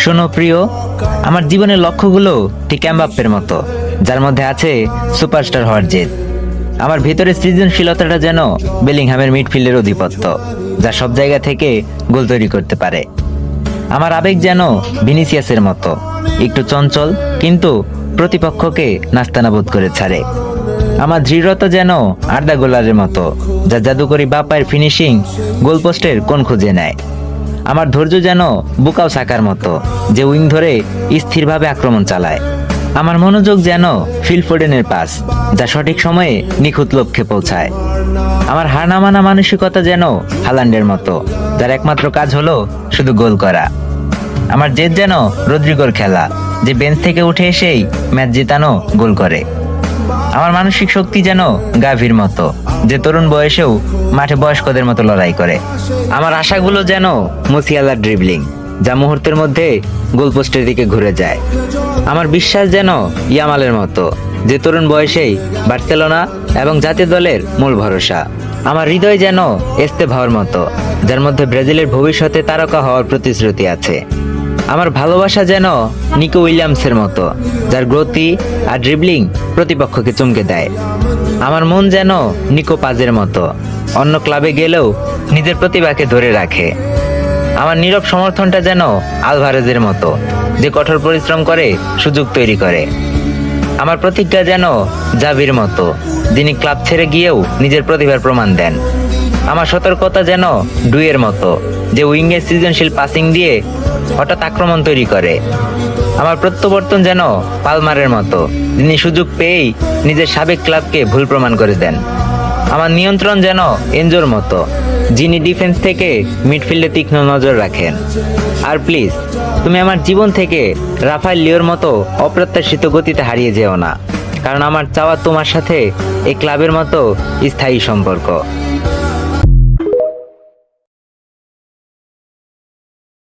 শোনো প্রিয়, আমার জীবনের লক্ষ্যগুলো ঠিক এমবাপ্পের মতো, যার মধ্যে আছে সুপারস্টার হওয়ার জেদ। আমার ভিতরে সৃজনশীলতাটা যেন বেলিংহামের মিডফিল্ডের আধিপত্য, যা সব জায়গা থেকে গোল তৈরি করতে পারে। আমার আবেগ যেন ভিনিসিয়াসের মতো, একটু চঞ্চল কিন্তু প্রতিপক্ষকে নাস্তানাবুদ করে ছাড়ে। আমার দৃঢ়তা যেন আর্দা গোলারের মতো, যা জাদুকরি বা পায়ের ফিনিশিং গোলপোস্টের কোণ খুঁজে নেয়। আমার ধৈর্য যেন বুকাও সাকার মতো, যে উইং ধরে স্থিরভাবে আক্রমণ চালায়। আমার মনোযোগ যেন ফিল ফোডেনের পাস, যা সঠিক সময়ে নিখুঁত লক্ষ্যে পৌঁছায়। আমার হার না মানা মানসিকতা যেন হালান্ডের মতো, যার একমাত্র কাজ হলো শুধু গোল করা। আমার জেদ যেন রদ্রিগোর খেলা, যে বেঞ্চ থেকে উঠে এসেই ম্যাচ জেতানো গোল করে। আমার মানসিক শক্তি যেন গাভীর মতো, যে তরুণ বয়সেও মাঠে বয়স্কদের মতো লড়াই করে। আমার আশাগুলো যেন মুসিয়ালার ড্রিবলিং, যা মুহূর্তের মধ্যে গোলপোস্টের দিকে ঘুরে যায়। আমার বিশ্বাস যেন ইয়ামালের মতো, যে তরুণ বয়সেই বার্সেলোনা এবং জাতীয় দলের মূল ভরসা। আমার হৃদয় যেন এস্তেভাওয়ার মতো, যার মধ্যে ব্রাজিলের ভবিষ্যতে তারকা হওয়ার প্রতিশ্রুতি আছে। আমার ভালোবাসা যেন নিকো উইলিয়ামসের মতো, যার গতি আর ড্রিবলিং প্রতিপক্ষকে চমকে দেয়। আমার মন যেন নিকো পাজের মতো, অন্য ক্লাবে গেলেও নিজের প্রতিভাকে ধরে রাখে। আমার নীরব সমর্থনটা যেন আলভারেজের মতো, যে কঠোর পরিশ্রম করে সুযোগ তৈরি করে। আমার প্রতিজ্ঞা যেন জাভির মতো, যিনি ক্লাব ছেড়ে গিয়েও নিজের প্রতিভার প্রমাণ দেন। আমার সতর্কতা যেন ডুয়ের মতো, যে উইংয়ের সৃজনশীল পাসিং দিয়ে হঠাৎ আক্রমণ তৈরি করে। আমার প্রত্যাবর্তন যেন পালমারের মতো, যিনি সুযোগ পেয়েই নিজের সাবেক ক্লাবকে ভুল প্রমাণ করে দেন। আমার নিয়ন্ত্রণ যেন এনজোর মতো, যিনি ডিফেন্স থেকে মিডফিল্ডে তীক্ষ্ণ নজর রাখেন। আর প্লিজ, তুমি আমার জীবন থেকে রাফায়েল লিওর মতো অপ্রত্যাশিত গতিতে হারিয়ে যেও না, কারণ আমার চাওয়া তোমার সাথে এই ক্লাবের মতো স্থায়ী সম্পর্ক।